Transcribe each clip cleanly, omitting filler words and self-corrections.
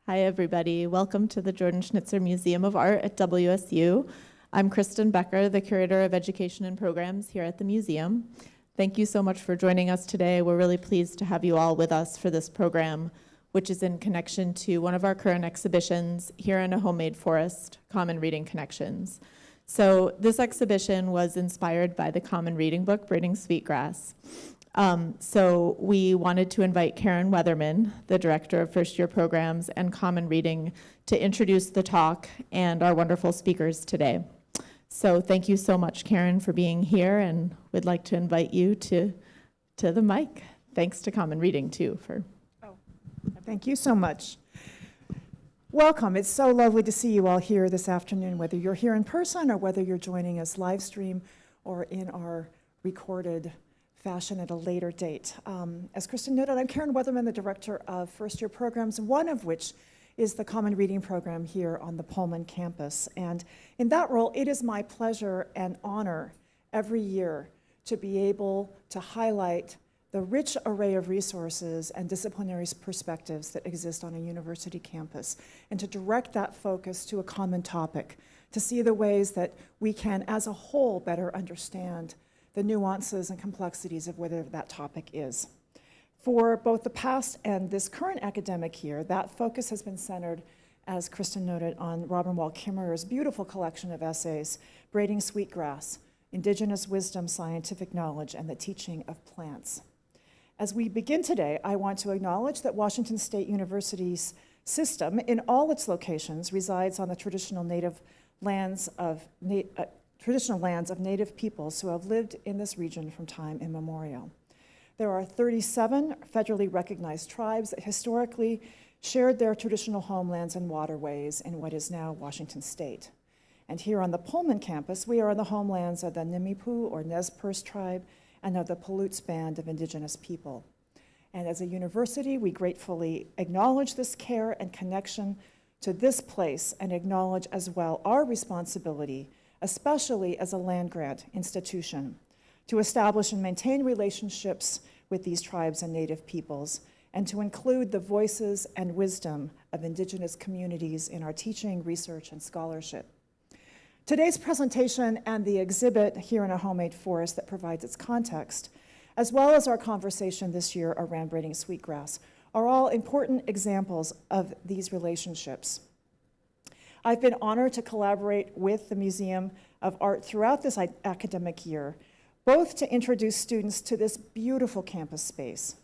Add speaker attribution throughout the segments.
Speaker 1: Hi, everybody. Welcome to the Jordan Schnitzer Museum of Art at WSU. I'm Kristen Becker, the Curator of Education and Programs here at the museum. Thank you so much for joining us today. We're really pleased to have you all with us for this program, which is in connection to one of our current exhibitions, Here in a Homemade Forest, Common Reading Connections. So this exhibition was inspired by the common reading book, Braiding Sweetgrass. So we wanted to invite Karen Weatherman, the Director of First Year Programs and Common Reading, to introduce the talk and our wonderful speakers today. So thank you so much, Karen, for being here, and we'd like to invite you to the mic. Thanks to Common Reading, too.
Speaker 2: Thank you so much. Welcome. It's so lovely to see you all here this afternoon, whether you're here in person or whether you're joining us live stream or in our recorded fashion at a later date. As Kristen noted, I'm Karen Weatherman, the Director of First Year Programs, one of which is the Common Reading Program here on the Holloman campus. And in that role, it is my pleasure and honor every year to be able to highlight the rich array of resources and disciplinary perspectives that exist on a university campus, and to direct that focus to a common topic, to see the ways that we can, as a whole, better understand the nuances and complexities of whatever that topic is. For both the past and this current academic year, that focus has been centered, as Kristen noted, on Robin Wall Kimmerer's beautiful collection of essays, Braiding Sweetgrass, Indigenous Wisdom, Scientific Knowledge, and the Teaching of Plants. As we begin today, I want to acknowledge that Washington State University's system, in all its locations, resides on the traditional lands of Native peoples who have lived in this region from time immemorial. There are 37 federally recognized tribes that historically shared their traditional homelands and waterways in what is now Washington State. And here on the Pullman campus, we are on the homelands of the Nimipu or Nez Perce tribe and of the Palouse Band of indigenous people. And as a university, we gratefully acknowledge this care and connection to this place and acknowledge as well our responsibility, especially as a land-grant institution, to establish and maintain relationships with these tribes and Native peoples, and to include the voices and wisdom of indigenous communities in our teaching, research, and scholarship. Today's presentation and the exhibit Here in a Homemade Forest that provides its context, as well as our conversation this year around braiding sweetgrass, are all important examples of these relationships. I've been honored to collaborate with the Museum of Art throughout this academic year, both to introduce students to this beautiful campus space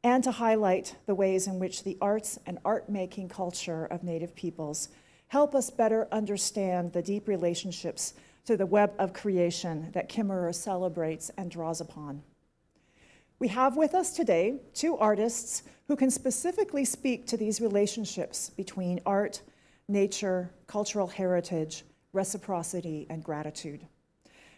Speaker 2: and to highlight the ways in which the arts and art-making culture of Native peoples help us better understand the deep relationships to the web of creation that Kimmerer celebrates and draws upon. We have with us today two artists who can specifically speak to these relationships between art, nature, cultural heritage, reciprocity, and gratitude.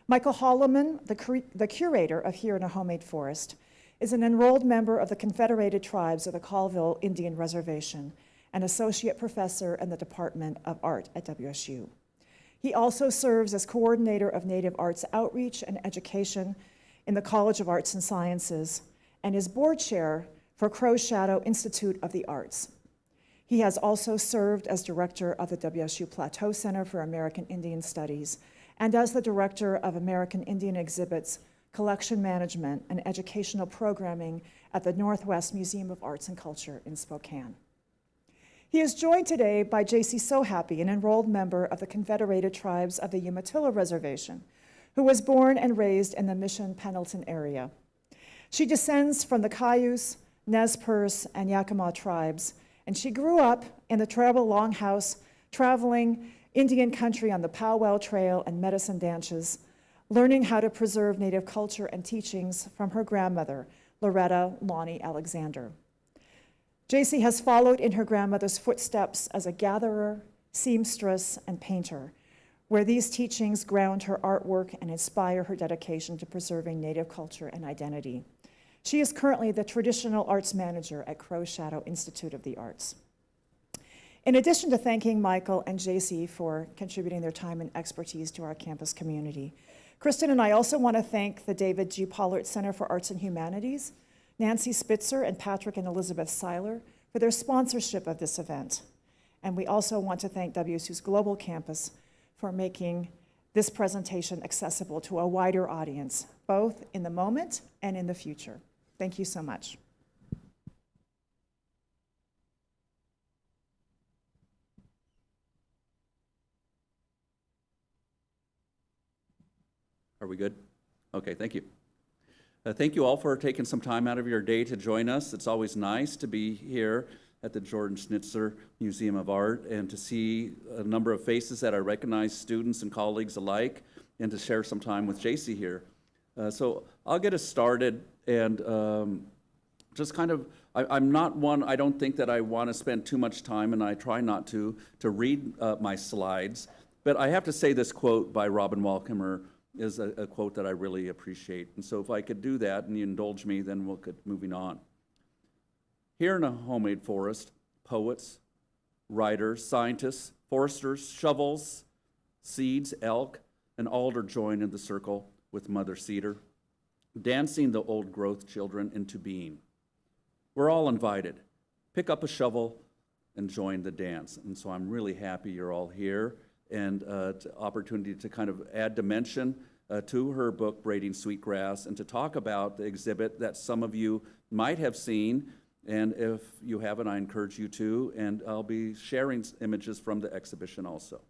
Speaker 2: Michael Holloman, the curator of Here in a Homemade Forest, is an enrolled member of the Confederated Tribes of the Colville Indian Reservation, an associate professor in the Department of Art at WSU. He also serves as coordinator of Native Arts Outreach and Education in the College of Arts and Sciences and is board chair for Crow's Shadow Institute of the Arts. He has also served as director of the WSU Plateau Center for American Indian Studies and as the director of American Indian Exhibits, Collection Management, and Educational Programming at the Northwest Museum of Arts and Culture in Spokane. He is joined today by Jacy Sohappy, an enrolled member of the Confederated Tribes of the Umatilla Reservation, who was born and raised in the Mission Pendleton area. She descends from the Cayuse, Nez Perce, and Yakima tribes, and she grew up in the tribal longhouse, traveling Indian country on the Powwow Trail and medicine dances, learning how to preserve Native culture and teachings from her grandmother, Loretta Lonnie Alexander. Jacy has followed in her grandmother's footsteps as a gatherer, seamstress, and painter, where these teachings ground her artwork and inspire her dedication to preserving Native culture and identity. She is currently the Traditional Arts Manager at Crow's Shadow Institute of the Arts. In addition to thanking Michael and Jacy for contributing their time and expertise to our campus community, Kristen and I also want to thank the David G. Pollard Center for Arts and Humanities, Nancy Spitzer and Patrick and Elizabeth Seiler for their sponsorship of this event. And we also want to thank WSU's Global Campus for making this presentation accessible to a wider audience, both in the moment and in the future. Thank you so much.
Speaker 3: Are we good? Okay, thank you. Thank you all for taking some time out of your day to join us. It's always nice to be here at the Jordan Schnitzer Museum of Art and to see a number of faces that I recognize, students and colleagues alike, and to share some time with Jacy here. So I'll get us started and just kind of, I'm not one, I don't think that I want to spend too much time, and I try not to read my slides, but I have to say this quote by Robin Walkemer is a quote that I really appreciate. And so if I could do that and you indulge me, then we'll get moving on. Here in a homemade forest, poets, writers, scientists, foresters, shovels, seeds, elk, and alder join in the circle with Mother Cedar, dancing the old growth children into being. We're all invited. Pick up a shovel and join the dance. And so I'm really happy you're all here, and opportunity to kind of add dimension to her book, Braiding Sweetgrass, and to talk about the exhibit that some of you might have seen, and if you haven't, I encourage you to, and I'll be sharing images from the exhibition also,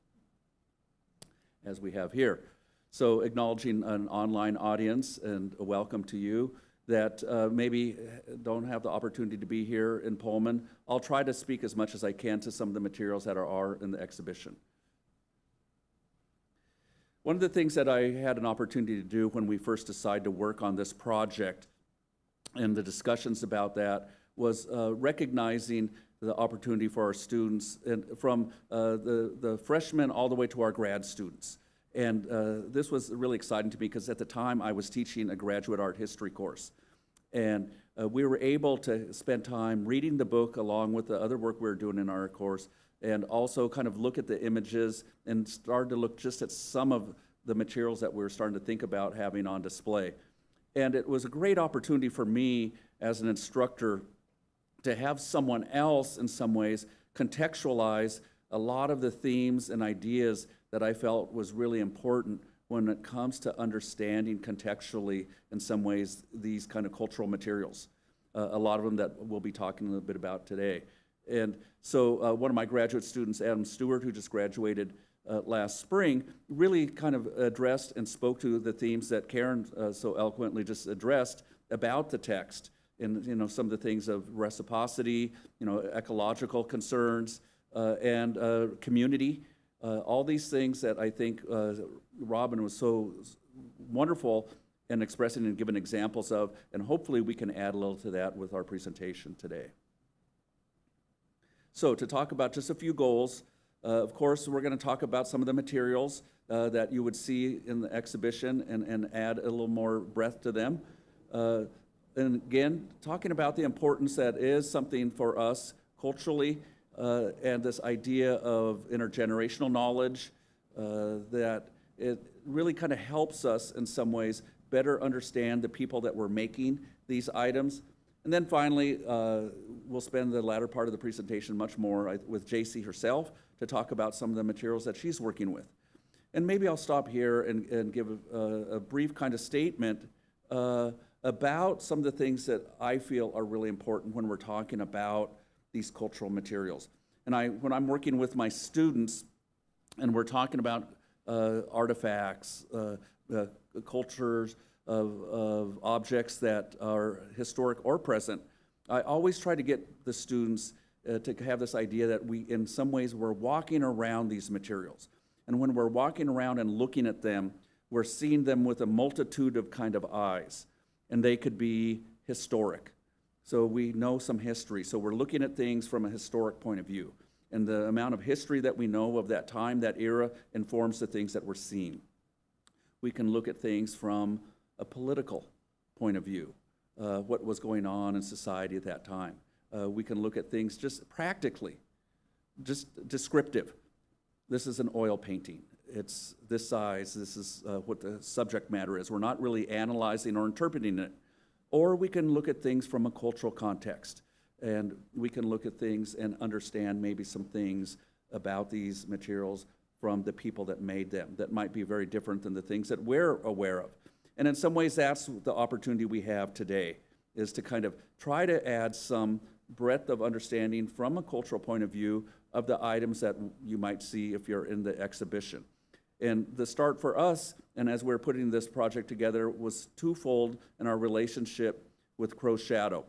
Speaker 3: as we have here. So acknowledging an online audience, and a welcome to you that maybe don't have the opportunity to be here in Pullman. I'll try to speak as much as I can to some of the materials that are in the exhibition. One of the things that I had an opportunity to do when we first decided to work on this project and the discussions about that was recognizing the opportunity for our students, and from the freshmen all the way to our grad students. And this was really exciting to me because at the time I was teaching a graduate art history course. And we were able to spend time reading the book along with the other work we were doing in our course, and also kind of look at the images and start to look just at some of the materials that we were starting to think about having on display. And it was a great opportunity for me as an instructor to have someone else in some ways contextualize a lot of the themes and ideas that I felt was really important when it comes to understanding contextually, in some ways, these kind of cultural materials. A lot of them that we'll be talking a little bit about today. And so one of my graduate students, Adam Stewart, who just graduated last spring, really kind of addressed and spoke to the themes that Karen so eloquently just addressed about the text, and some of the things of reciprocity, ecological concerns, and community, all these things that I think Robin was so wonderful in expressing and giving examples of, and hopefully we can add a little to that with our presentation today. So to talk about just a few goals, of course, we're going to talk about some of the materials that you would see in the exhibition and add a little more breadth to them. And again, talking about the importance that is something for us culturally, and this idea of intergenerational knowledge, that it really kind of helps us in some ways better understand the people that were making these items. And then finally, we'll spend the latter part of the presentation much more with Jacy herself to talk about some of the materials that she's working with. And maybe I'll stop here and give a brief kind of statement about some of the things that I feel are really important when we're talking about these cultural materials. And when I'm working with my students and we're talking about artifacts, cultures of objects that are historic or present, I always try to get the students to have this idea that we, in some ways, we're walking around these materials. And when we're walking around and looking at them, we're seeing them with a multitude of kind of eyes. And they could be historic. So we know some history. So we're looking at things from a historic point of view. And the amount of history that we know of that time, that era, informs the things that we're seeing. We can look at things from a political point of view, what was going on in society at that time. We can look at things just practically, just descriptive. This is an oil painting. It's this size. This is what the subject matter is. We're not really analyzing or interpreting it. Or we can look at things from a cultural context. And we can look at things and understand maybe some things about these materials from the people that made them that might be very different than the things that we're aware of. And in some ways, that's the opportunity we have today, is to kind of try to add some breadth of understanding from a cultural point of view of the items that you might see if you're in the exhibition. And the start for us, and as we're putting this project together, was twofold in our relationship with Crow's Shadow.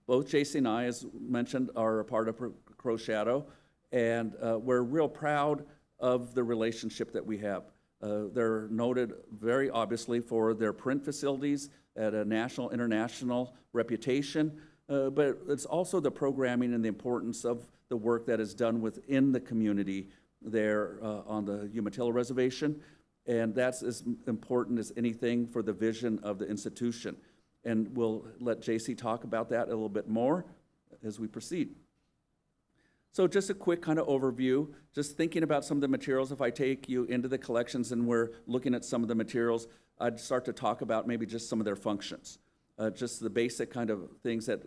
Speaker 3: Both Jacy and I, as mentioned, are a part of Crow's Shadow, and we're real proud of the relationship that we have. They're noted very obviously for their print facilities at a national, international reputation, but it's also the programming and the importance of the work that is done within the community there on the Umatilla Reservation, and that's as important as anything for the vision of the institution. And we'll let Jacy talk about that a little bit more as we proceed. So just a quick kind of overview, just thinking about some of the materials. If I take you into the collections and we're looking at some of the materials, I'd start to talk about maybe just some of their functions, just the basic kind of things that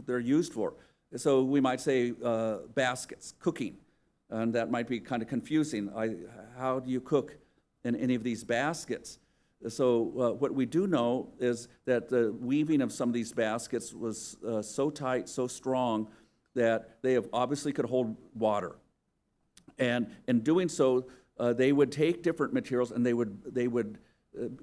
Speaker 3: they're used for. So we might say baskets, cooking, and that might be kind of confusing. How do you cook in any of these baskets? So what we do know is that the weaving of some of these baskets was so tight, so strong, that they obviously could hold water. And in doing so, they would take different materials and they would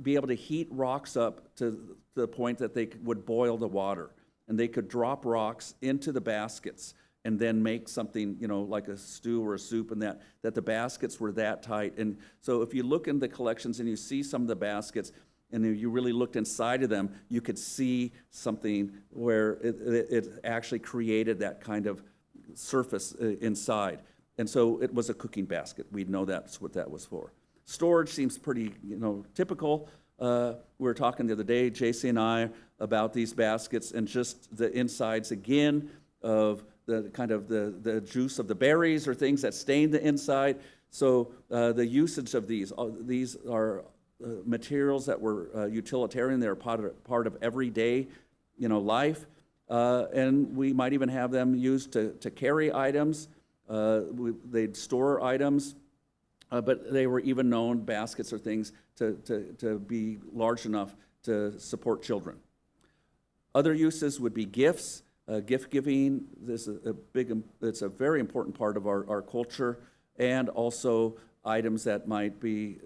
Speaker 3: be able to heat rocks up to the point that they would boil the water. And they could drop rocks into the baskets and then make something, like a stew or a soup, and that the baskets were that tight. And so if you look in the collections and you see some of the baskets, and if you really looked inside of them, you could see something where it actually created that kind of surface inside. And so it was a cooking basket. We'd know that's what that was for. Storage seems pretty, typical. We were talking the other day, Jacy and I, about these baskets and just the insides again of the kind of the juice of the berries or things that stain the inside. So the usage of these are materials that were utilitarian. They're part of everyday, life. And we might even have them used to carry items. They'd store items. But they were even known, baskets or things, to be large enough to support children. Other uses would be gifts, gift giving. It's a very important part of our culture, and also items that might be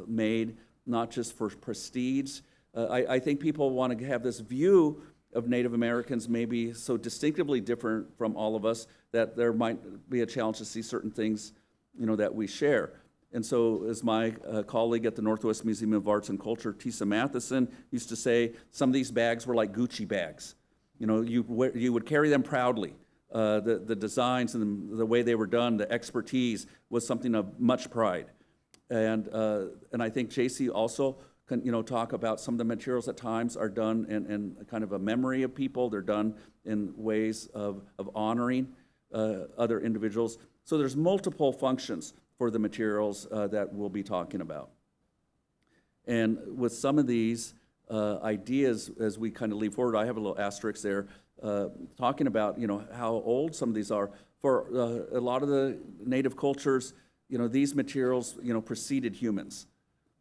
Speaker 3: made not just for prestige. I think people want to have this view of Native Americans maybe so distinctively different from all of us that there might be a challenge to see certain things that we share. And so as my colleague at the Northwest Museum of Arts and Culture, Tisa Matheson, used to say, some of these bags were like Gucci bags. You would carry them proudly. The designs and the way they were done, the expertise was something of much pride. And I think Jacy also can talk about some of the materials at times are done in kind of a memory of people. They're done in ways of honoring other individuals. So there's multiple functions for the materials that we'll be talking about. And with some of these ideas, as we kind of leap forward, I have a little asterisk there, talking about, how old some of these are. For a lot of the native cultures, these materials, preceded humans.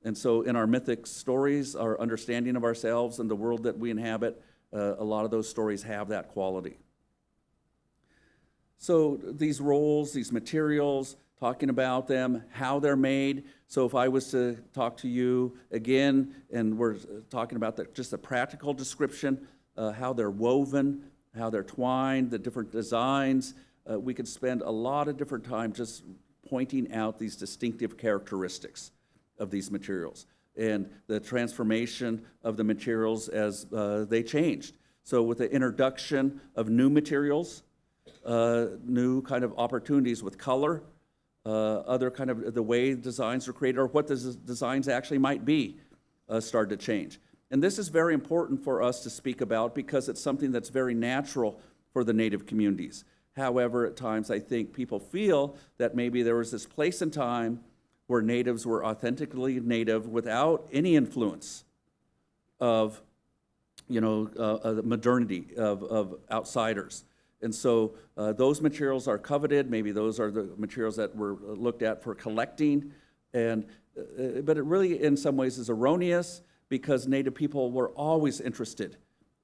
Speaker 3: And so in our mythic stories, our understanding of ourselves and the world that we inhabit, a lot of those stories have that quality. So these roles, these materials, talking about them, how they're made. So if I was to talk to you again, and we're talking about just the practical description, how they're woven, how they're twined, the different designs, we could spend a lot of different time just pointing out these distinctive characteristics of these materials and the transformation of the materials as they changed. So with the introduction of new materials, new kind of opportunities with color, other kind of the way designs are created or what the designs actually might be started to change. And this is very important for us to speak about because it's something that's very natural for the Native communities. However, at times I think people feel that maybe there was this place and time where natives were authentically native without any influence of, modernity, of outsiders. And so those materials are coveted. Maybe those are the materials that were looked at for collecting. But it really, in some ways, is erroneous because Native people were always interested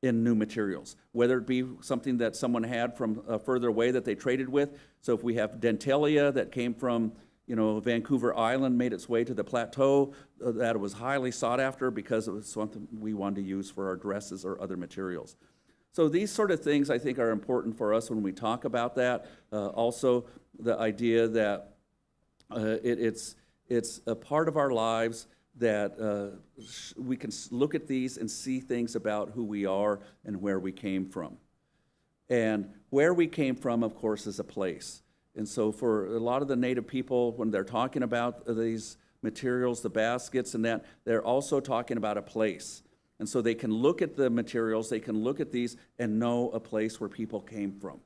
Speaker 3: in new materials, whether it be something that someone had from further away that they traded with. So if we have dentalia that came from, Vancouver Island, made its way to the plateau, that was highly sought after because it was something we wanted to use for our dresses or other materials. So these sort of things I think are important for us when we talk about that. Also, the idea that it's a part of our lives that we can look at these and see things about who we are and where we came from. And where we came from, of course, is a place. And so for a lot of the Native people, when they're talking about these materials, the baskets and that, they're also talking about a place. And so they can look at the materials, they can look at these and know a place where people came from.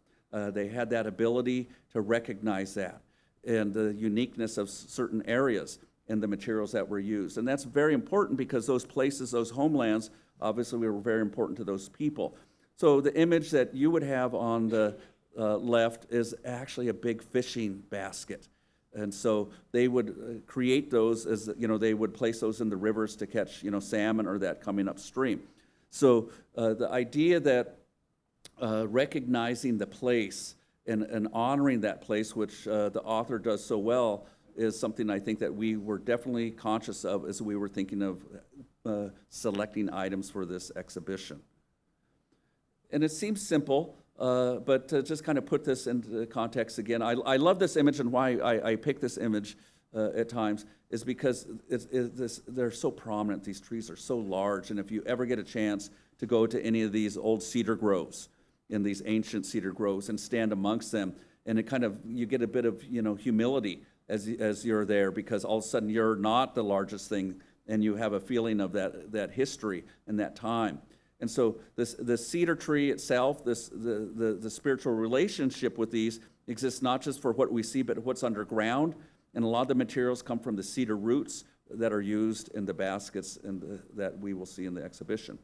Speaker 3: They had that ability to recognize that and the uniqueness of certain areas in the materials that were used. And that's very important because those places, those homelands, obviously were very important to those people. So the image that you would have on the left is actually a big fishing basket. And so they would create those as, they would place those in the rivers to catch, salmon or that coming upstream. So the idea that recognizing the place and honoring that place, which the author does so well, is something I think that we were definitely conscious of as we were thinking of selecting items for this exhibition. And it seems simple, but to just kind of put this into context again, I love this image, and why I pick this image at times is because they're so prominent. These trees are so large, and if you ever get a chance to go to any of these old cedar groves, in these ancient cedar groves, and stand amongst them, and it kind of, you get a bit of humility as you're there, because all of a sudden you're not the largest thing, and you have a feeling of that history and that time. And so the cedar tree itself, the spiritual relationship with these exists not just for what we see, but what's underground. And a lot of the materials come from the cedar roots that are used in the baskets that we will see in the exhibition.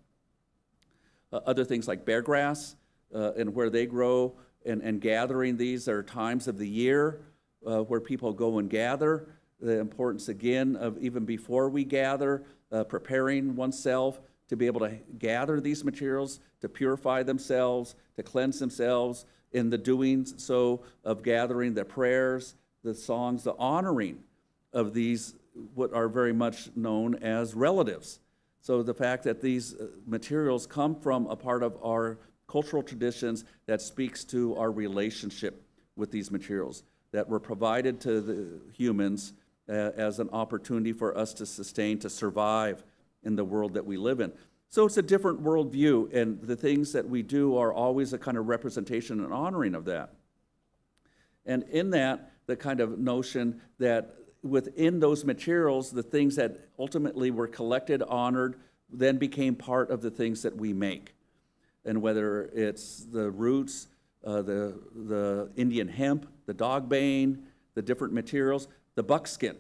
Speaker 3: Other things like bear grass and where they grow, and gathering these, there are times of the year where people go and gather. The importance, again, of even before we gather, preparing oneself to be able to gather these materials, to purify themselves, to cleanse themselves, in the doing so of gathering the prayers, the songs, the honoring of these, what are very much known as relatives. So the fact that these materials come from a part of our cultural traditions that speaks to our relationship with these materials that were provided to the humans as an opportunity for us to sustain, to survive in the world that we live in. So it's a different worldview, and the things that we do are always a kind of representation and honoring of that. And in that, the kind of notion that within those materials, the things that ultimately were collected, honored, then became part of the things that we make. And whether it's the roots, the Indian hemp, the dog bane, the different materials, the buckskin.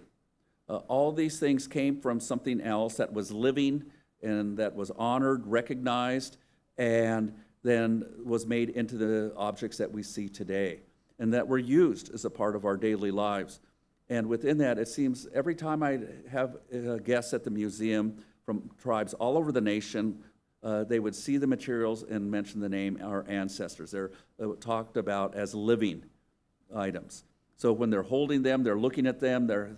Speaker 3: All these things came from something else that was living and that was honored, recognized, and then was made into the objects that we see today and that were used as a part of our daily lives. And within that, it seems every time I have guests at the museum from tribes all over the nation, they would see the materials and mention the name our ancestors. They're talked about as living items. So when they're holding them, they're looking at them, they're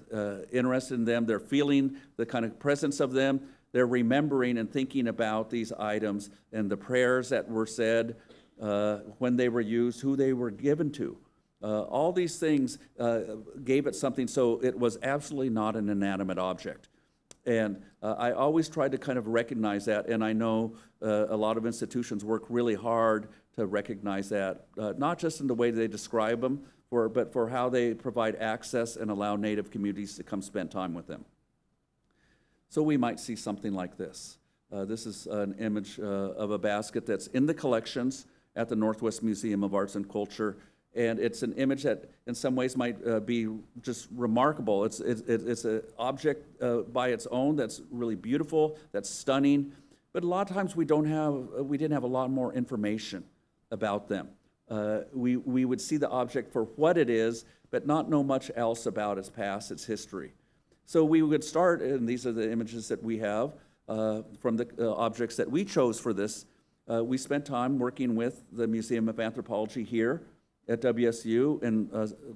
Speaker 3: interested in them, they're feeling the kind of presence of them, they're remembering and thinking about these items and the prayers that were said, when they were used, who they were given to. All these things gave it something, so it was absolutely not an inanimate object. And I always tried to kind of recognize that, and I know a lot of institutions work really hard to recognize that, not just in the way they describe them, but for how they provide access and allow Native communities to come spend time with them. So we might see something like this. This is an image of a basket that's in the collections at the Northwest Museum of Arts and Culture. And it's an image that in some ways might be just remarkable. It's an object by its own that's really beautiful, that's stunning. But a lot of times we didn't have a lot more information about them. We would see the object for what it is, but not know much else about its past, its history. So we would start, and these are the images that we have from the objects that we chose for this. We spent time working with the Museum of Anthropology here at WSU and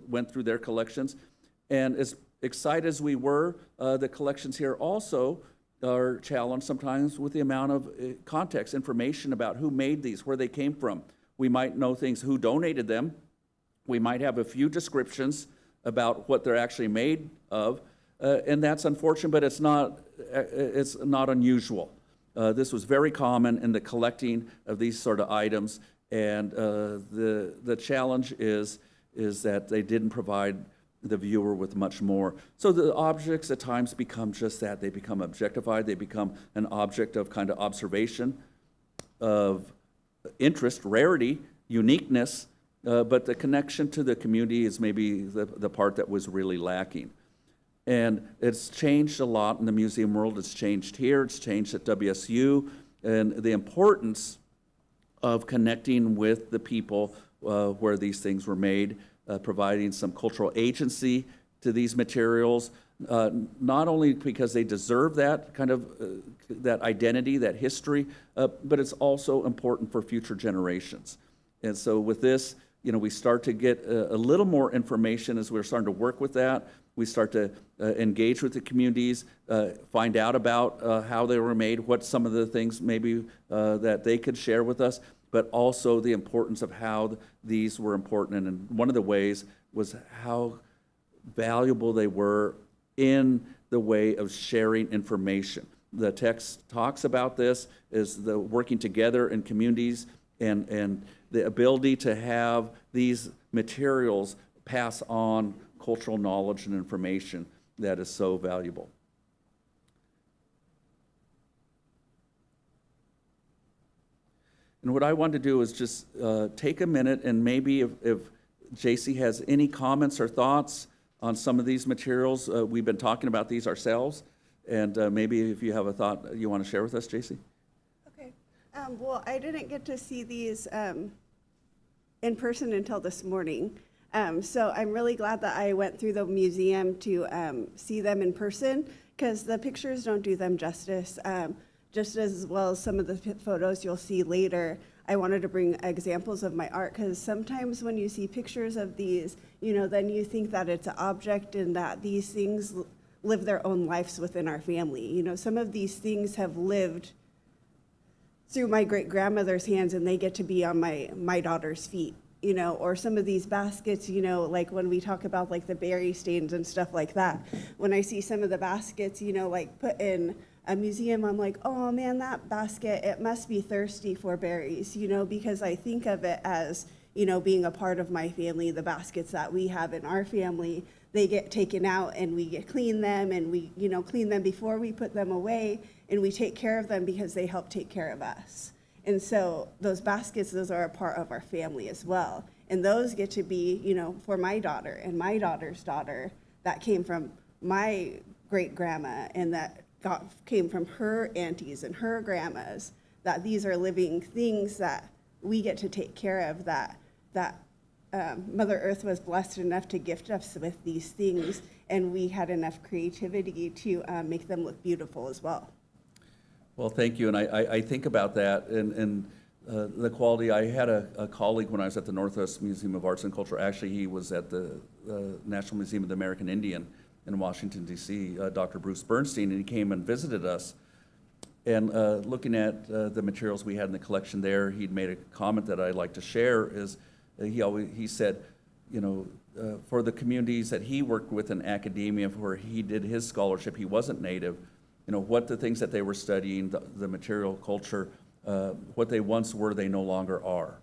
Speaker 3: went through their collections. And as excited as we were, the collections here also are challenged sometimes with the amount of context, information about who made these, where they came from. We might know things, who donated them. We might have a few descriptions about what they're actually made of. And that's unfortunate, but it's not unusual. This was very common in the collecting of these sort of items. And the challenge is that they didn't provide the viewer with much more. So the objects at times become just that. They become objectified. They become an object of kind of observation, of interest, rarity, uniqueness, but the connection to the community is maybe the part that was really lacking. And it's changed a lot in the museum world. It's changed here. It's changed at WSU. And the importance of connecting with the people where these things were made, providing some cultural agency to these materials, not only because they deserve that kind of that identity, that history, but it's also important for future generations. And so with this, we start to get a little more information as we're starting to work with that. We start to engage with the communities, find out about how they were made, what some of the things maybe that they could share with us, but also the importance of how these were important. And one of the ways was how valuable they were in the way of sharing information. The text talks about this as the working together in communities and the ability to have these materials pass on cultural knowledge and information that is so valuable. And what I want to do is just take a minute and maybe if Jacy has any comments or thoughts on some of these materials. We've been talking about these ourselves, and maybe if you have a thought you want to share with us, Jacy.
Speaker 4: Okay. Well, I didn't get to see these in person until this morning. So I'm really glad that I went through the museum to see them in person, because the pictures don't do them justice. Just as well as some of the photos you'll see later, I wanted to bring examples of my art, because sometimes when you see pictures of these, then you think that it's an object and that these things live their own lives within our family. Some of these things have lived through my great-grandmother's hands, and they get to be on my daughter's feet. Or some of these baskets, like when we talk about like the berry stains and stuff like that. When I see some of the baskets, like put in a museum, I'm like, oh man, that basket, it must be thirsty for berries, because I think of it as, being a part of my family. The baskets that we have in our family, they get taken out and we clean them, and we, clean them before we put them away, and we take care of them because they help take care of us. And so those baskets, those are a part of our family as well. And those get to be, for my daughter and my daughter's daughter, that came from my great grandma and that came from her aunties and her grandmas, that these are living things that we get to take care of, that Mother Earth was blessed enough to gift us with these things, and we had enough creativity to make them look beautiful as well.
Speaker 3: Well, thank you, and I think about that, and the quality. I had a colleague when I was at the Northwest Museum of Arts and Culture. Actually, he was at the National Museum of the American Indian in Washington, D.C., Dr. Bruce Bernstein, and he came and visited us. And looking at the materials we had in the collection there, he'd made a comment that I'd like to share. Is he said, you know, for the communities that he worked with in academia, where he did his scholarship, he wasn't Native. You know, what the things that they were studying, the material culture, what they once were, they no longer are.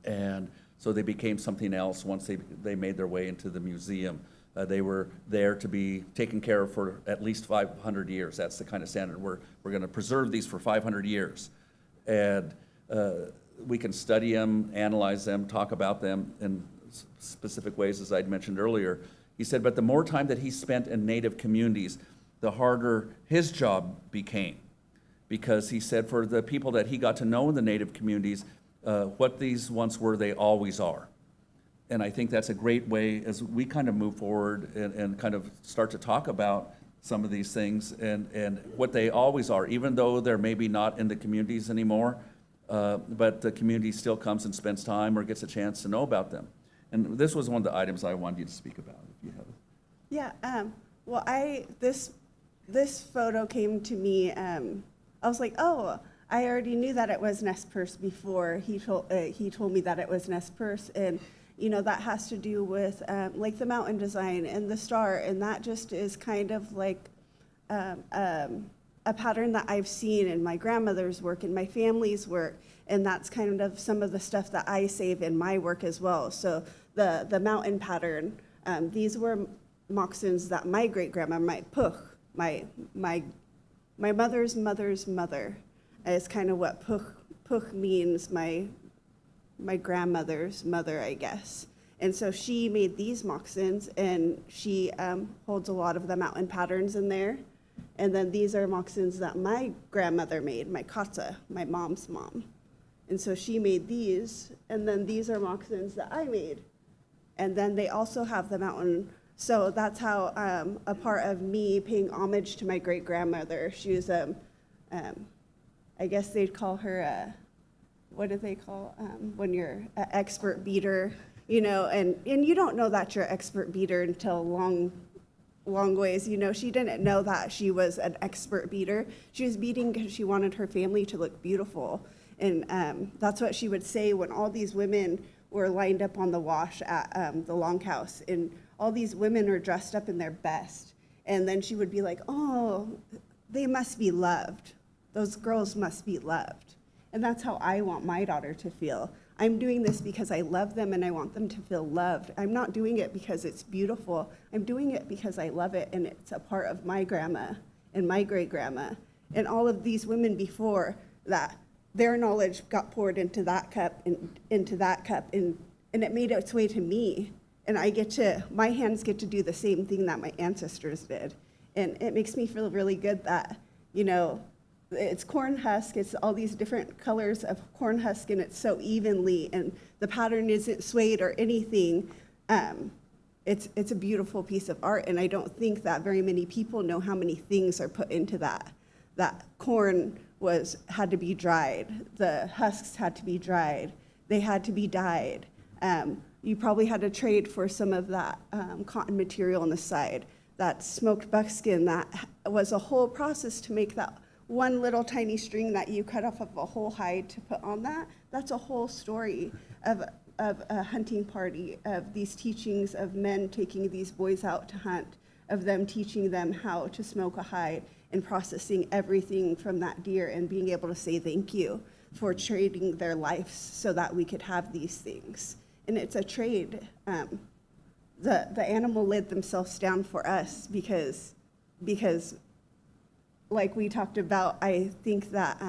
Speaker 3: And so they became something else once they made their way into the museum. They were there to be taken care of for at least 500 years. That's the kind of standard. We're going to preserve these for 500 years. And we can study them, analyze them, talk about them in specific ways, as I'd mentioned earlier. He said, but the more time that he spent in Native communities, the harder his job became. Because he said for the people that he got to know in the Native communities, what these once were, they always are. And I think that's a great way as we kind of move forward and kind of start to talk about some of these things and what they always are, even though they're maybe not in the communities anymore, but the community still comes and spends time or gets a chance to know about them. And this was one of the items I wanted you to speak about, if you have it.
Speaker 4: Yeah, well, this photo came to me, I was like, oh, I already knew that it was Nez Perce before he told me that it was Nez Perce, and you know, that has to do with like the mountain design and the star, and that just is kind of like a pattern that I've seen in my grandmother's work and my family's work, and that's kind of some of the stuff that I save in my work as well. So the mountain pattern, these were moccasins that my great-grandma, my puch, my mother's mother's mother, is kind of what puch means, my grandmother's mother, I guess. And so she made these moccasins, and she holds a lot of the mountain patterns in there. And then these are moccasins that my grandmother made, my kata, my mom's mom. And so she made these, and then these are moccasins that I made. And then they also have the mountain. So that's how a part of me paying homage to my great-grandmother. She was, I guess they'd call her what do they call when you're an expert beater, you know, and you don't know that you're an expert beater until long ways, you know. She didn't know that she was an expert beater. She was beating because she wanted her family to look beautiful. And that's what she would say when all these women were lined up on the wash at the longhouse, and all these women are dressed up in their best. And then she would be like, oh, they must be loved. Those girls must be loved. And that's how I want my daughter to feel. I'm doing this because I love them and I want them to feel loved. I'm not doing it because it's beautiful. I'm doing it because I love it, and it's a part of my grandma and my great-grandma and all of these women before that. Their knowledge got poured into that cup and into that cup, and it made its way to me. And my hands get to do the same thing that my ancestors did. And it makes me feel really good that, you know, it's corn husk, it's all these different colors of corn husk, and it's so evenly, and the pattern isn't swayed or anything. It's a beautiful piece of art, and I don't think that very many people know how many things are put into that. That corn had to be dried, the husks had to be dried, they had to be dyed. You probably had to trade for some of that cotton material on the side. That smoked buckskin, that was a whole process to make that one little tiny string that you cut off of a whole hide to put on that. That's a whole story of a hunting party, of these teachings of men taking these boys out to hunt, of them teaching them how to smoke a hide and processing everything from that deer and being able to say thank you for trading their lives so that we could have these things. And it's a trade. The animal laid themselves down for us because like we talked about, I think that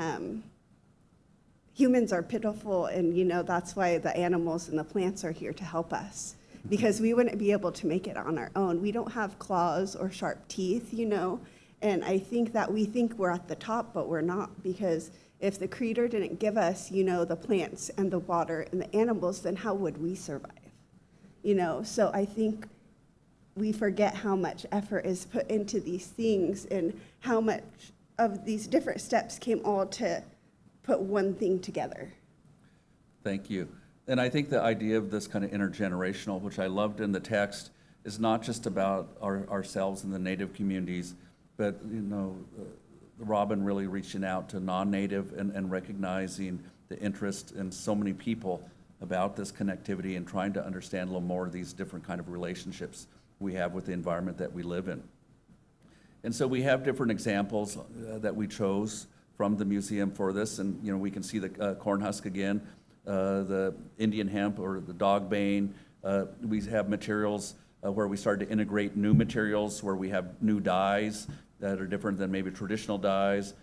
Speaker 4: humans are pitiful, and you know that's why the animals and the plants are here to help us. because we wouldn't be able to make it on our own. We don't have claws or sharp teeth, you know, and I think that we think we're at the top, but we're not, because if the Creator didn't give us, you know, the plants and the water and the animals, then how would we survive? You know, so I think we forget how much effort is put into these things and how much of these different steps came all to put one thing together.
Speaker 3: Thank you. And I think the idea of this kind of intergenerational, which I loved in the text, is not just about ourselves and the Native communities, but, you know, Robin really reaching out to non-Native and recognizing the interest in so many people about this connectivity and trying to understand a little more of these different kind of relationships we have with the environment that we live in. And so we have different examples that we chose from the museum for this, and you know, we can see the corn husk again, the Indian hemp or the dog bane. We have materials where we started to integrate new materials, where we have new dyes that are different than maybe traditional dyes.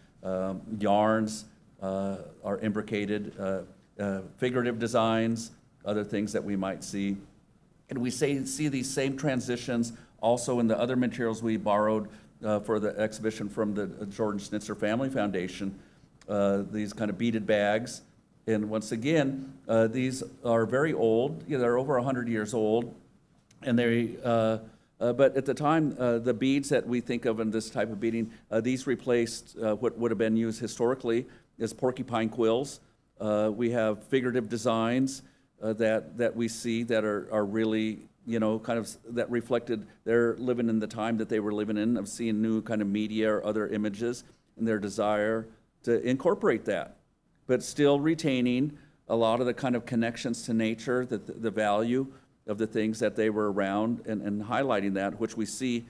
Speaker 3: Yarns are imbricated, figurative designs, other things that we might see. And we see these same transitions also in the other materials we borrowed for the exhibition from the Jordan Schnitzer Family Foundation, these kind of beaded bags. And once again, these are very old. You know, they're over 100 years old. And they, but at the time, the beads that we think of in this type of beading, these replaced what would have been used historically as porcupine quills. We have figurative designs that we see that are really, you know, kind of that reflected they're living in the time that they were living in, of seeing new kind of media or other images, and their desire to incorporate that, but still retaining a lot of the kind of connections to nature, the value of the things that they were around, and highlighting that, which we see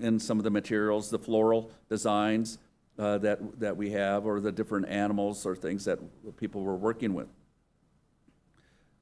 Speaker 3: in some of the materials, the floral designs that we have, or the different animals or things that people were working with.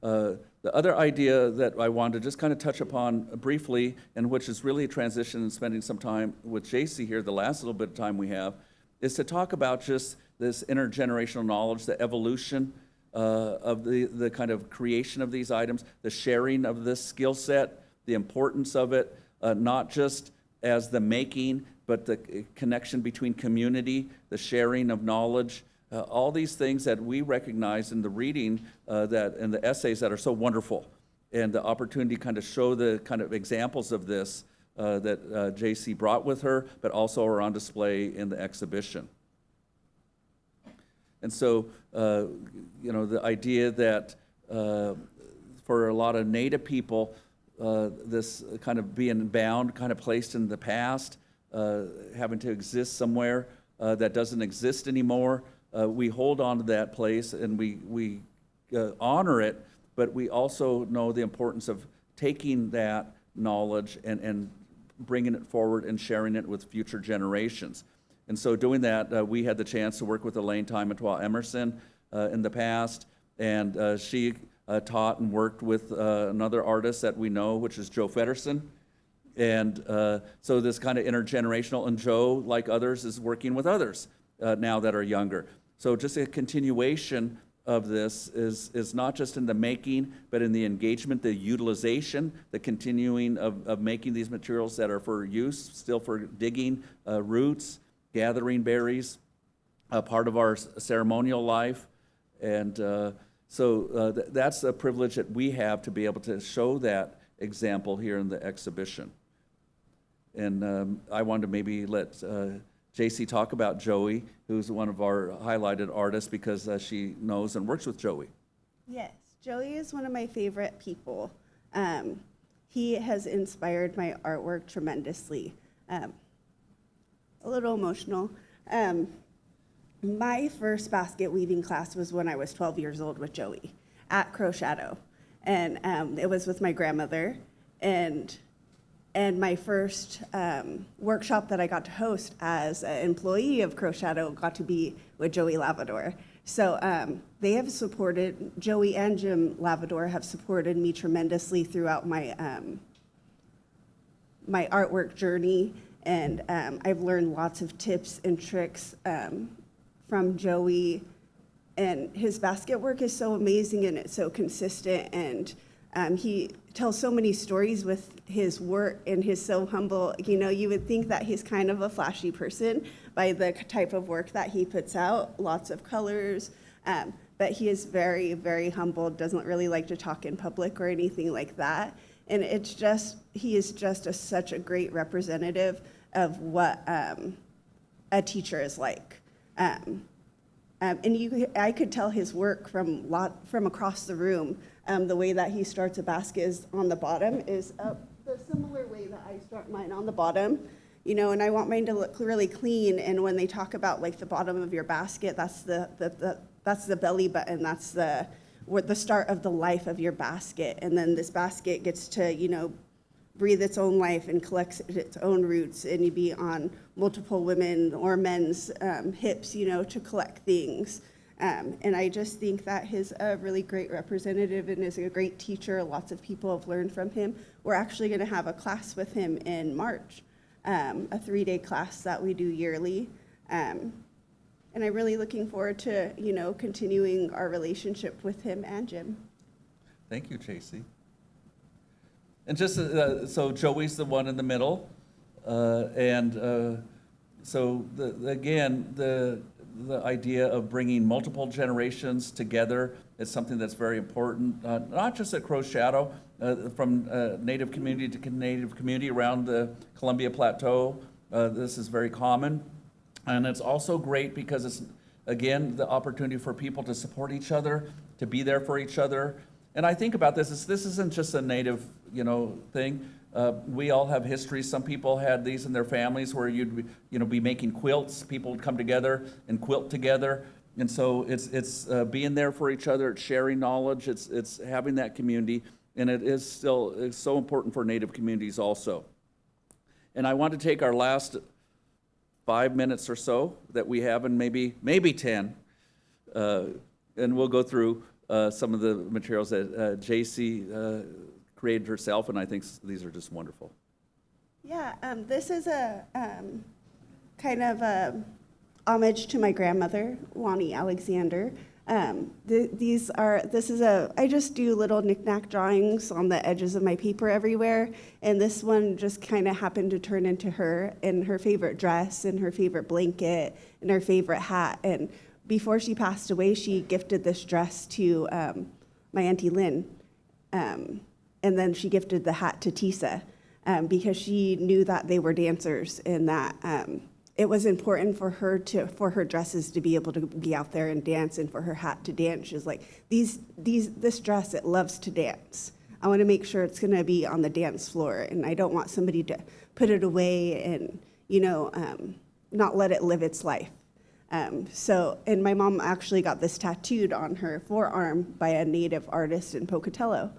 Speaker 3: The other idea that I wanted to just kind of touch upon briefly, and which is really a transition and spending some time with Jacy here, the last little bit of time we have, is to talk about just this intergenerational knowledge, the evolution of the kind of creation of these items, the sharing of this skill set, the importance of it, not just as the making, but the connection between community, the sharing of knowledge, all these things that we recognize in the reading that and the essays that are so wonderful, and the opportunity to kind of show the kind of examples of this that Jacy brought with her, but also are on display in the exhibition. And so, you know, the idea that for a lot of Native people, this kind of being bound, kind of placed in the past, having to exist somewhere that doesn't exist anymore, we hold on to that place and we honor it, but we also know the importance of taking that knowledge and bringing it forward and sharing it with future generations. And so doing that, we had the chance to work with Elaine Time-Atwa Emerson in the past, and she taught and worked with another artist that we know, which is Joe Feddersen. And so this kind of intergenerational, and Joe, like others, is working with others now that are younger. So just a continuation of this is not just in the making, but in the engagement, the utilization, the continuing of making these materials that are for use, still for digging roots, gathering berries, part of our ceremonial life. And so that's a privilege that we have to be able to show that example here in the exhibition. And I wanted to maybe let Jacy talk about Joey, who's one of our highlighted artists, because she knows and works with Joey.
Speaker 4: Yes, Joey is one of my favorite people. He has inspired my artwork tremendously. A little emotional. My first basket weaving class was when I was 12 years old with Joey at Crow Shadow. And it was with my grandmother. And my first workshop that I got to host as an employee of Crow Shadow got to be with Joey Lavador. So they have supported, Joey and Jim Lavador have supported me tremendously throughout my my artwork journey. And I've learned lots of tips and tricks from Joey. And his basket work is so amazing, and it's so consistent. And He tells so many stories with his work, and he's so humble. You know, you would think that he's kind of a flashy person by the type of work that he puts out, lots of colors, but he is very, very humble, doesn't really like to talk in public or anything like that. And it's just, he is just such a great representative of what a teacher is like. And I could tell his work from across the room. The way that he starts a basket is on the bottom is the similar way that I start mine on the bottom. You know, and I want mine to look really clean. And when they talk about like the bottom of your basket, that's the belly button. That's the start of the life of your basket. And then this basket gets to, you know, breathe its own life and collects its own roots, and you be on multiple women or men's hips, you know, to collect things. And I just think that he's a really great representative and is a great teacher. Lots of people have learned from him. We're actually going to have a class with him in March, a 3-day class that we do yearly. And I'm really looking forward to, you know, continuing our relationship with him and Jim.
Speaker 3: Thank you, Jacy. And just so Joey's the one in the middle, so the idea of bringing multiple generations together is something that's very important, not just at Crow's Shadow, from Native community to Native community around the Columbia Plateau. This is very common, and it's also great because it's, again, the opportunity for people to support each other, to be there for each other. And I think about this isn't just a Native, you know, thing. We all have histories. Some people had these in their families where you'd, you know, be making quilts. People would come together and quilt together. And so it's being there for each other. It's sharing knowledge. It's having that community. And it's so important for Native communities also. And I want to take our last 5 minutes or so that we have, and maybe 10, and we'll go through some of the materials that Jacy created herself, and I think these are just wonderful.
Speaker 4: Yeah, this is a kind of a homage to my grandmother, Lonnie Alexander. I just do little knick-knack drawings on the edges of my paper everywhere, and this one just kind of happened to turn into her and her favorite dress and her favorite blanket and her favorite hat. And before she passed away, she gifted this dress to my Auntie Lynn. And then she gifted the hat to Tisa because she knew that they were dancers and that it was important for her dresses to be able to be out there and dance, and for her hat to dance. She's like, this dress, it loves to dance. I want to make sure it's going to be on the dance floor, and I don't want somebody to put it away and, you know, not let it live its life. And my mom actually got this tattooed on her forearm by a Native artist in Pocatello.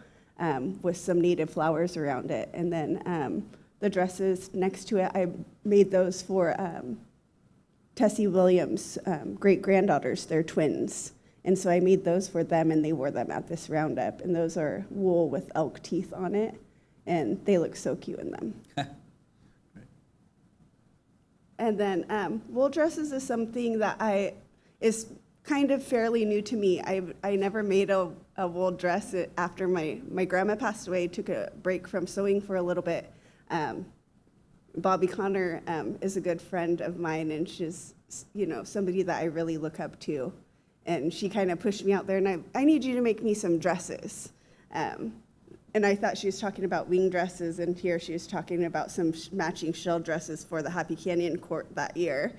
Speaker 4: With some Native flowers around it. And then the dresses next to it, I made those for Tessie Williams' great-granddaughters. They're twins. And so I made those for them, and they wore them at this roundup. And those are wool with elk teeth on it, and they look so cute in them. And then wool dresses is something that is kind of fairly new to me. I never made a wool dress after my grandma passed away. Took a break from sewing for a little bit. Bobby Connor is a good friend of mine, and she's, you know, somebody that I really look up to. And she kind of pushed me out there, and I need you to make me some dresses. And I thought she was talking about wing dresses, and here she was talking about some matching shell dresses for the Happy Canyon Court that year.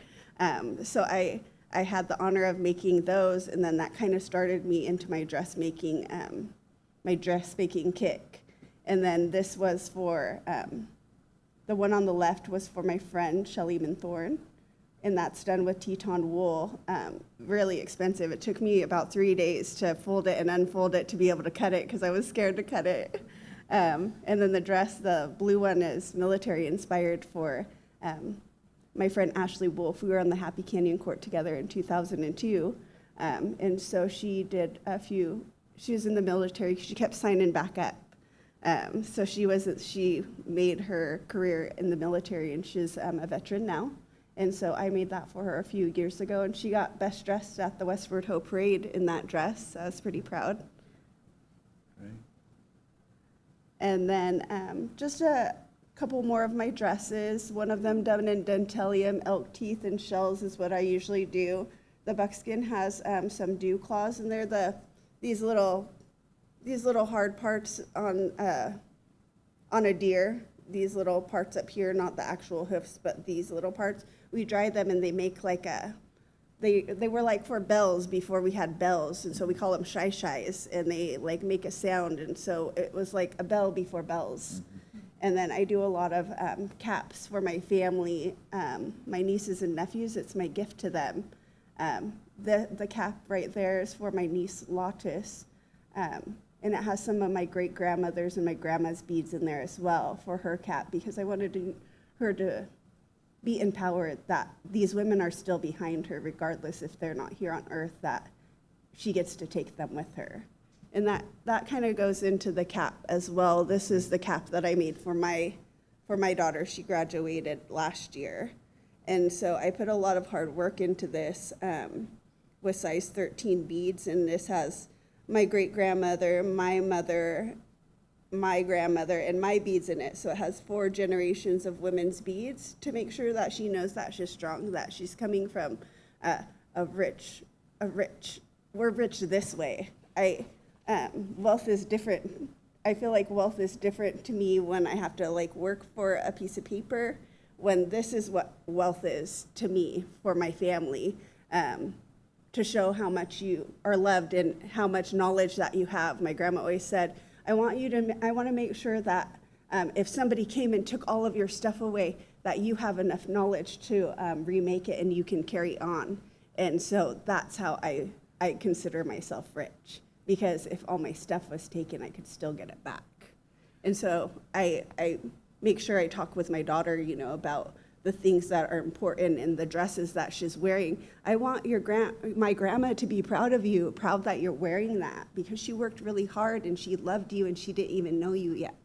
Speaker 4: So I had the honor of making those, and then that kind of started me into my dressmaking kick. And then this was for, the one on the left was for my friend, Shelly Minthorn, and that's done with Teton wool, really expensive. It took me about 3 days to fold it and unfold it to be able to cut it, because I was scared to cut it. And then the dress, the blue one, is military inspired for my friend Ashley Wolf. We were on the Happy Canyon Court together in 2002. And so she was in the military. She kept signing back up. So she made her career in the military, and she's a veteran now. And so I made that for her a few years ago, and she got best dressed at the Westward Ho Parade in that dress. So I was pretty proud.
Speaker 3: Right.
Speaker 4: And then just a couple more of my dresses. One of them done in dentalium, elk teeth, and shells is what I usually do. The buckskin has some dew claws in there. These little hard parts on a deer. These little parts up here, not the actual hoofs, but these little parts. We dry them and they make like they were like for bells before we had bells, and so we call them shy-shies, and they like make a sound, and so it was like a bell before bells. And then I do a lot of caps for my family, my nieces and nephews. It's my gift to them. The cap right there is for my niece Lotus, and it has some of my great-grandmother's and my grandma's beads in there as well for her cap, because I wanted her to be empowered that these women are still behind her, regardless if they're not here on earth, that she gets to take them with her. And that kind of goes into the cap as well. This is the cap that I made for my daughter. She graduated last year. And so I put a lot of hard work into this with size 13 beads, and this has my great-grandmother, my mother, my grandmother, and my beads in it. So it has 4 generations of women's beads to make sure that she knows that she's strong, that she's coming from we're rich this way. Wealth is different. I feel like wealth is different to me when I have to like work for a piece of paper, when this is what wealth is to me for my family, to show how much you are loved and how much knowledge that you have. My grandma always said, I want to make sure that if somebody came and took all of your stuff away, that you have enough knowledge to remake it and you can carry on. And so that's how I consider myself rich, because if all my stuff was taken, I could still get it back. And so I make sure I talk with my daughter, about the things that are important and the dresses that she's wearing. I want my grandma to be proud of you, proud that you're wearing that, because she worked really hard and she loved you and she didn't even know you yet.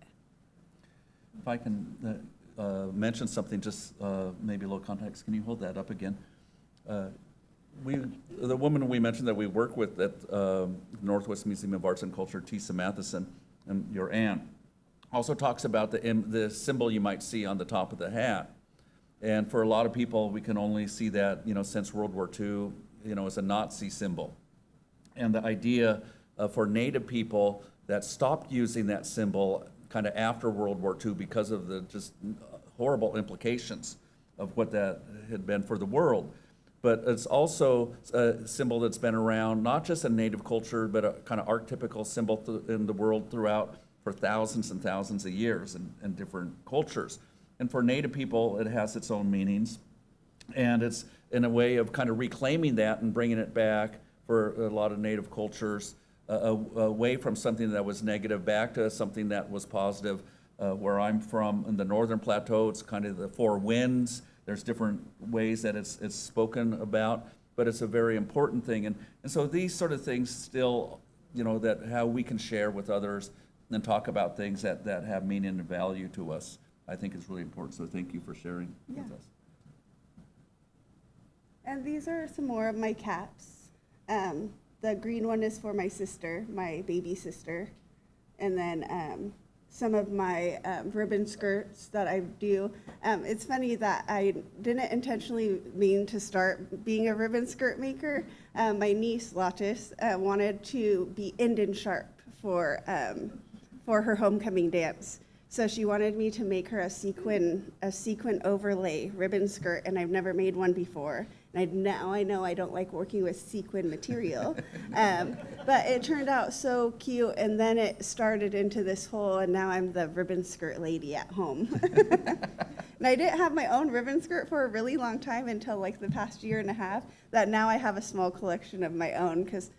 Speaker 3: If I can mention something, just maybe a little context, can you hold that up again? The woman we mentioned that we work with at Northwest Museum of Arts and Culture, Tisa Matheson, and your aunt, also talks about the symbol you might see on the top of the hat. And for a lot of people, we can only see that, since World War II, as a Nazi symbol. And the idea for Native people that stopped using that symbol kind of after World War II because of the just horrible implications of what that had been for the world. But it's also a symbol that's been around, not just in Native culture, but a kind of archetypical symbol in the world throughout for thousands and thousands of years in different cultures. And for Native people, it has its own meanings. And it's in a way of kind of reclaiming that and bringing it back for a lot of Native cultures, away from something that was negative back to something that was positive. Where I'm from, in the Northern Plateau, it's kind of the 4 winds. There's different ways that it's spoken about, but it's a very important thing. And so these sort of things still, that how we can share with others and talk about things that have meaning and value to us, I think is really important. So thank you for sharing with us.
Speaker 4: And these are some more of my caps. The green one is for my sister, my baby sister. And then some of my ribbon skirts that I do. It's funny that I didn't intentionally mean to start being a ribbon skirt maker. My niece, Lotus, wanted to be Indian sharp for her homecoming dance. So she wanted me to make her a sequin overlay ribbon skirt, and I've never made one before. And now I know I don't like working with sequin material, but it turned out so cute, and then it started into this whole, and now I'm the ribbon skirt lady at home. And I didn't have my own ribbon skirt for a really long time until like the past year and a half, that now I have a small collection of my own, because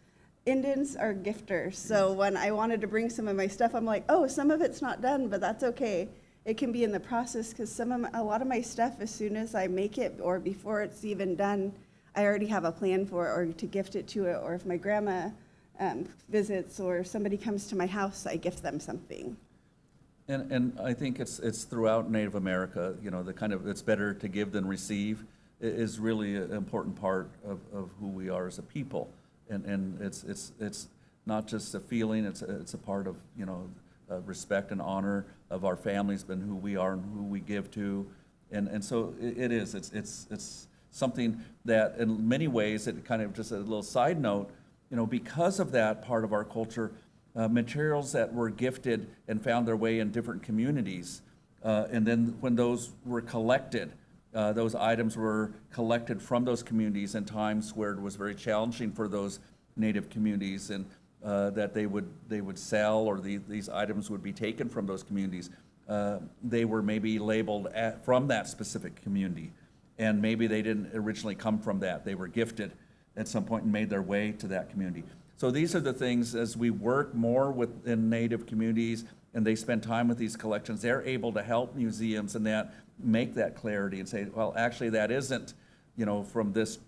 Speaker 4: Indians are gifters. So when I wanted to bring some of my stuff, I'm like, oh, some of it's not done, but that's okay. It can be in the process, because a lot of my stuff, as soon as I make it or before it's even done, I already have a plan for it, or to gift it to it, or if my grandma visits or somebody comes to my house, I gift them something.
Speaker 3: And I think it's throughout Native America, the kind of it's better to give than receive is really an important part of who we are as a people. And it's not just a feeling, it's a part of, respect and honor of our families and who we are and who we give to. And so it's something that in many ways, it kind of, just a little side note, because of that part of our culture, materials that were gifted and found their way in different communities, and then when those were collected, those items were collected from those communities in times where it was very challenging for those Native communities, and that they would sell, or these items would be taken from those communities. They were maybe labeled from that specific community, and maybe they didn't originally come from that. They were gifted at some point and made their way to that community. So these are the things, as we work more within Native communities and they spend time with these collections, they're able to help museums and that make that clarity and say, well, actually that isn't, from this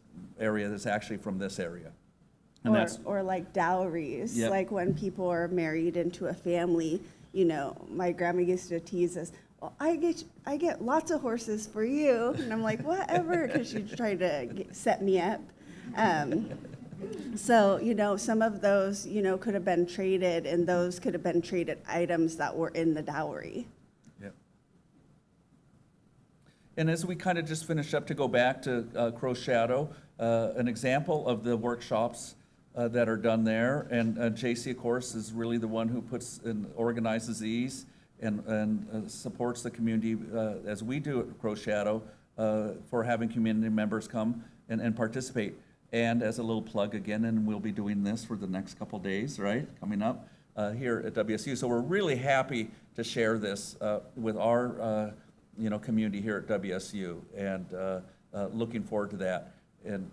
Speaker 3: area, that's actually from this area. And
Speaker 4: or like dowries,
Speaker 3: Yep.
Speaker 4: like when people are married into a family, my grandma used to tease us, well, I get lots of horses for you. And I'm like, whatever, because she'd try to set me up. So, some of those, could have been traded, and those could have been traded items that were in the dowry.
Speaker 3: Yep. And as we kind of just finish up, to go back to Crow Shadow, an example of the workshops that are done there, and Jacy, of course, is really the one who puts and organizes these and supports the community as we do at Crow Shadow for having community members come and participate. And as a little plug again, and we'll be doing this for the next couple days, right, coming up here at WSU. So we're really happy to share this with our community here at WSU, and looking forward to that. And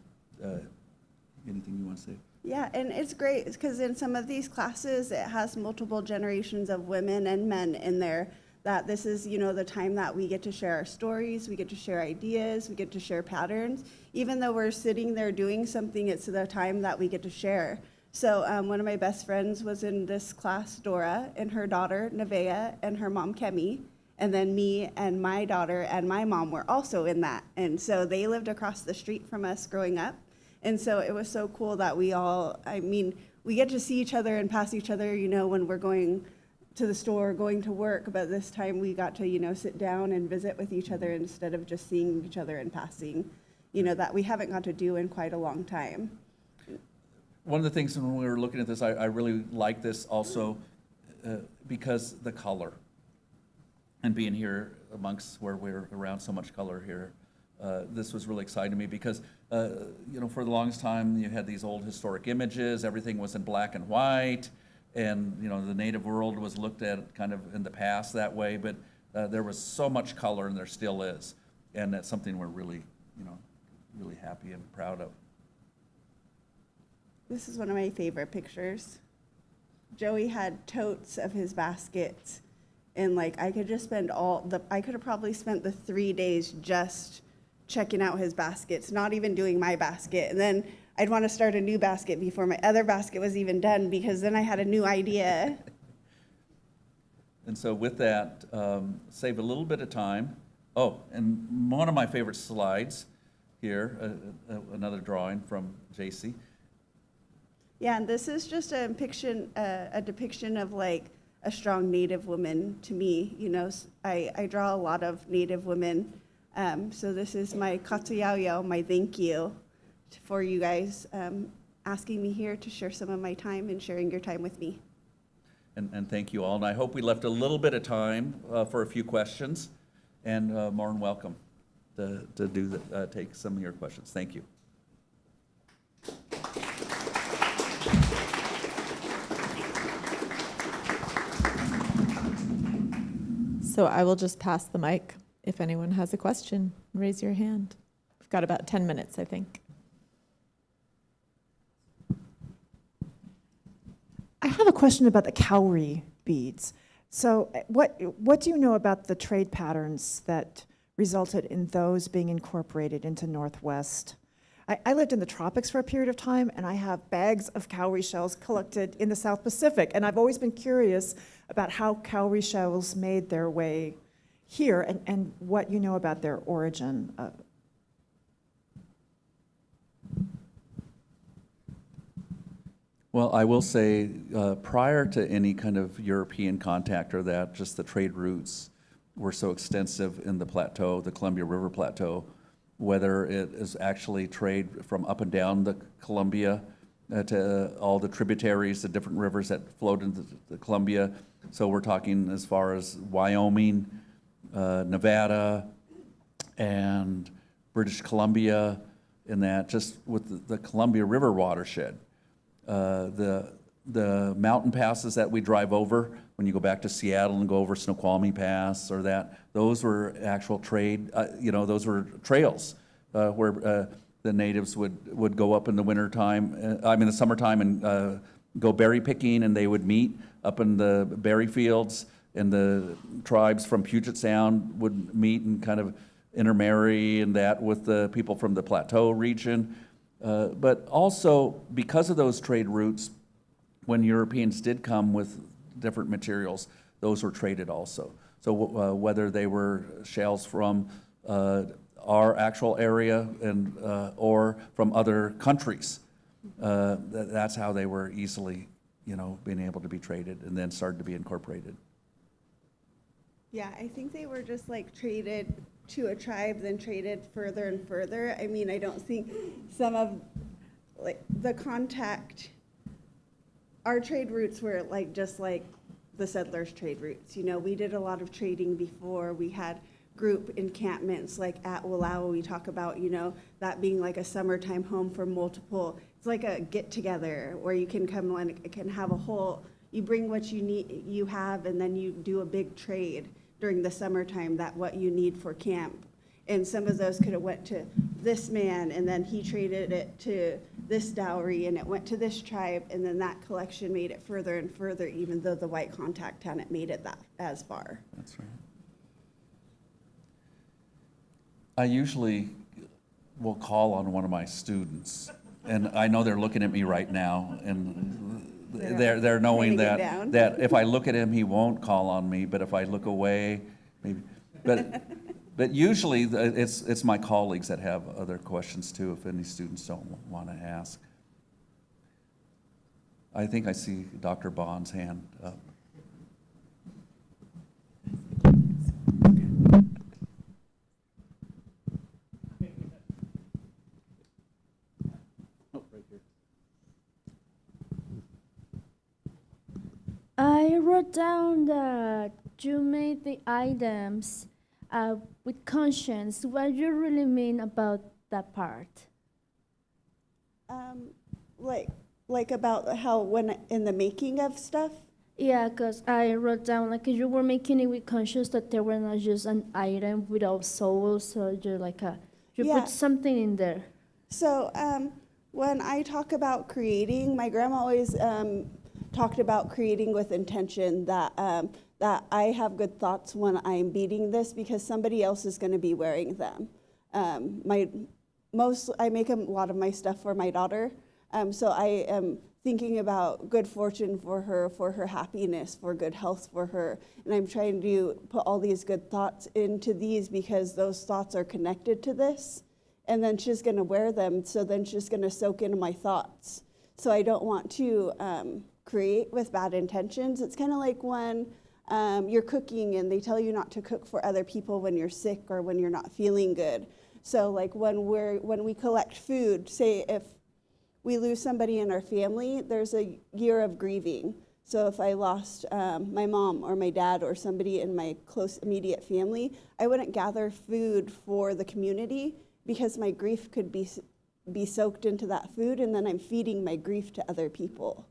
Speaker 3: anything you want to say?
Speaker 4: Yeah, and it's great because in some of these classes, it has multiple generations of women and men in there, that this is, the time that we get to share our stories, we get to share ideas, we get to share patterns. Even though we're sitting there doing something, it's the time that we get to share. So one of my best friends was in this class, Dora, and her daughter, Nevaeh, and her mom, Kemi. And then me and my daughter and my mom were also in that. And so they lived across the street from us growing up. And so it was so cool that we get to see each other and pass each other, when we're going to the store, going to work, but this time we got to, sit down and visit with each other instead of just seeing each other and passing, that we haven't got to do in quite a long time.
Speaker 3: One of the things when we were looking at this, I really like this also because the color, and being here amongst where we're around so much color here, this was really exciting to me because, for the longest time you had these old historic images, everything was in black and white, and the Native world was looked at kind of in the past that way, but there was so much color, and there still is, and that's something we're really, really happy and proud of.
Speaker 4: This is one of my favorite pictures. Joey had totes of his baskets, and I could have probably spent the 3 days just checking out his baskets, not even doing my basket. And then I'd want to start a new basket before my other basket was even done, because then I had a new idea.
Speaker 3: And so with that, save a little bit of time. Oh, and one of my favorite slides here, another drawing from Jacy.
Speaker 4: Yeah, and this is just a depiction of a strong Native woman to me. I draw a lot of Native women. So this is my katsuyayo, my thank you for you guys asking me here to share some of my time and sharing your time with me.
Speaker 3: And thank you all. And I hope we left a little bit of time for a few questions. And more than welcome to take some of your questions. Thank you.
Speaker 1: So I will just pass the mic. If anyone has a question, raise your hand. We've got about 10 minutes, I think.
Speaker 2: I have a question about the cowrie beads. So what do you know about the trade patterns that resulted in those being incorporated into Northwest? I lived in the tropics for a period of time, and I have bags of cowrie shells collected in the South Pacific, and I've always been curious about how cowrie shells made their way here and what you know about their origin.
Speaker 3: Well, I will say, prior to any kind of European contact or that, just the trade routes were so extensive in the plateau, the Columbia River Plateau, whether it is actually trade from up and down the Columbia to all the tributaries, the different rivers that flowed into the Columbia. So we're talking as far as Wyoming, Nevada, and British Columbia, in that, just with the Columbia River watershed. The mountain passes that we drive over, when you go back to Seattle and go over Snoqualmie Pass or that, those were actual trade, those were trails where the natives would go up in the wintertime, the summertime, and go berry picking, and they would meet up in the berry fields, and the tribes from Puget Sound would meet and kind of intermarry and that with the people from the plateau region. But also, because of those trade routes, when Europeans did come with different materials, those were traded also. So whether they were shales from our actual area and or from other countries, that's how they were easily, being able to be traded and then started to be incorporated.
Speaker 4: Yeah, I think they were just like traded to a tribe, then traded further and further. I mean, I don't think some of like the contact, our trade routes were like just like the settlers' trade routes. We did a lot of trading before. We had group encampments like at Wallowa. We talk about, that being like a summertime home for multiple. It's like a get together where you can come and can have a whole, you bring what you need, you have, and then you do a big trade during the summertime, that what you need for camp. And some of those could have went to this man, and then he traded it to this dowry, and it went to this tribe, and then that collection made it further and further, even though the white contact hadn't made it that as far.
Speaker 3: That's right. I usually will call on one of my students, and I know they're looking at me right now, and they're knowing that if I look at him, he won't call on me, but if I look away, maybe. But usually it's my colleagues that have other questions too, if any students don't want to ask. I think I see Dr. Bond's hand up.
Speaker 5: I wrote down that you made the items with conscience. What do you really mean about that part?
Speaker 4: Like about how when in the making of stuff?
Speaker 5: Yeah, because I wrote down like you were making it with conscience, that they were not just an item without soul, so you're like you
Speaker 4: Yeah.
Speaker 5: put something in there.
Speaker 4: So when I talk about creating, my grandma always talked about creating with intention, that I have good thoughts when I'm beading this because somebody else is going to be wearing them. I make a lot of my stuff for my daughter, so I am thinking about good fortune for her happiness, for good health for her, and I'm trying to put all these good thoughts into these because those thoughts are connected to this, and then she's going to wear them, so then she's going to soak into my thoughts. So I don't want to create with bad intentions. It's kind of like when you're cooking and they tell you not to cook for other people when you're sick or when you're not feeling good. So like when we collect food, say if we lose somebody in our family, there's a year of grieving. So if I lost my mom or my dad or somebody in my close immediate family, I wouldn't gather food for the community because my grief could be soaked into that food, and then I'm feeding my grief to other people.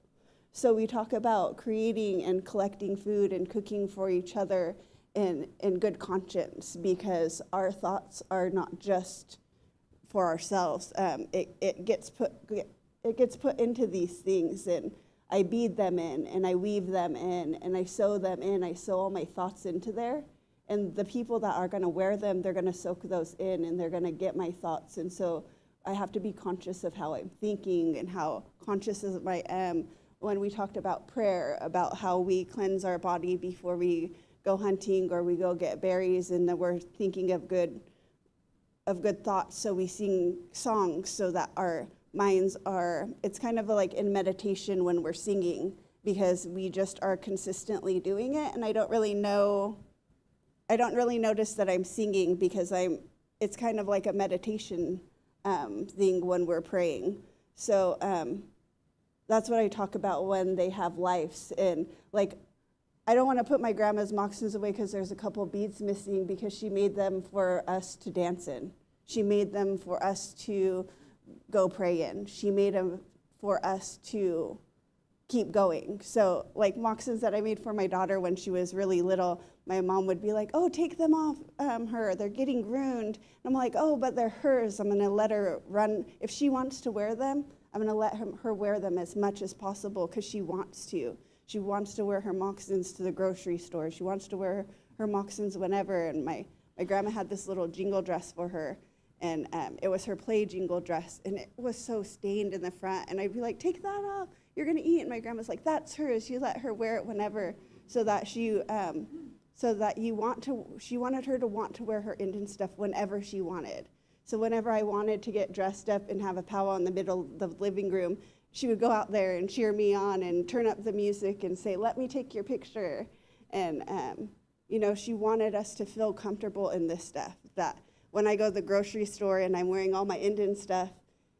Speaker 4: So we talk about creating and collecting food and cooking for each other in good conscience, because our thoughts are not just for ourselves. It gets put into these things, and I bead them in, and I weave them in, and I sew them in. I sew all my thoughts into there. And the people that are going to wear them, they're going to soak those in, and they're going to get my thoughts. And so I have to be conscious of how I'm thinking and how conscious as I am. When we talked about prayer, about how we cleanse our body before we go hunting or we go get berries, and then we're thinking of good thoughts, so we sing songs so that our minds are, it's kind of like in meditation when we're singing, because we just are consistently doing it, and I don't really notice that I'm singing, because it's kind of like a meditation thing when we're praying. So that's what I talk about when they have lives. And like, I don't want to put my grandma's moccasins away because there's a couple beads missing, because she made them for us to dance in. She made them for us to go pray in. She made them for us to keep going. So like moccasins that I made for my daughter when she was really little, my mom would be like, oh, take them off her, they're getting ruined. And I'm like, oh, but they're hers. I'm gonna let her run. If she wants to wear them, I'm gonna let her wear them as much as possible, because she wants to. She wants to wear her moccasins to the grocery store. She wants to wear her moccasins whenever. And my grandma had this little jingle dress for her, and it was her play jingle dress, and it was so stained in the front. And I'd be like, take that off, you're gonna eat. And my grandma's like, that's hers. You let her wear it whenever, so that she wanted her to want to wear her Indian stuff whenever she wanted. So whenever I wanted to get dressed up and have a powwow in the middle of the living room, she would go out there and cheer me on and turn up the music and say, let me take your picture. And, she wanted us to feel comfortable in this stuff, that when I go to the grocery store and I'm wearing all my Indian stuff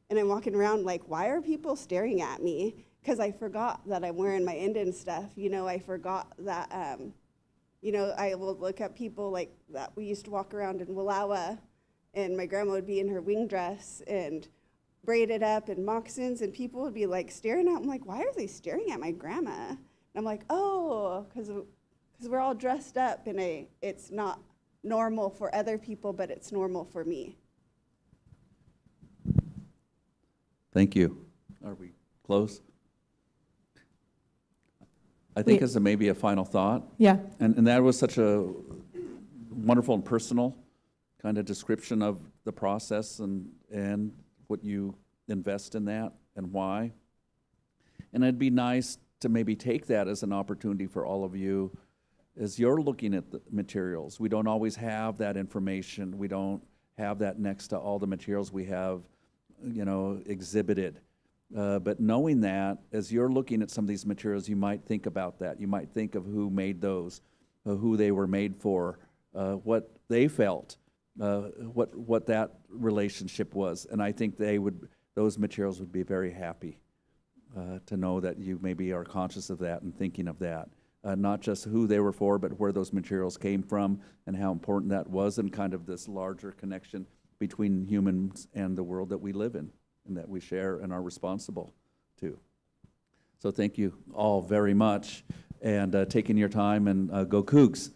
Speaker 4: and I'm walking around like, why are people staring at me? Because I forgot that I'm wearing my Indian stuff. I forgot that, I will look at people like that. We used to walk around in Wallowa, and my grandma would be in her wing dress and braided up and moccasins, and people would be like staring at. I'm like, why are they staring at my grandma? And I'm like, oh, because we're all dressed up, and it's not normal for other people, but it's normal for me.
Speaker 3: Thank you. Are we close? I think as maybe a final thought,
Speaker 1: Yeah.
Speaker 3: and that was such a wonderful and personal kind of description of the process and what you invest in that and why. And it'd be nice to maybe take that as an opportunity for all of you as you're looking at the materials. We don't always have that information. We don't have that next to all the materials we have, exhibited. But knowing that, as you're looking at some of these materials, you might think about that. You might think of who made those, who they were made for, what they felt, what that relationship was. And I think those materials would be very happy to know that you maybe are conscious of that and thinking of that. Not just who they were for, but where those materials came from and how important that was, and kind of this larger connection between humans and the world that we live in and that we share and are responsible to. So thank you all very much, and taking your time, and go Cougs.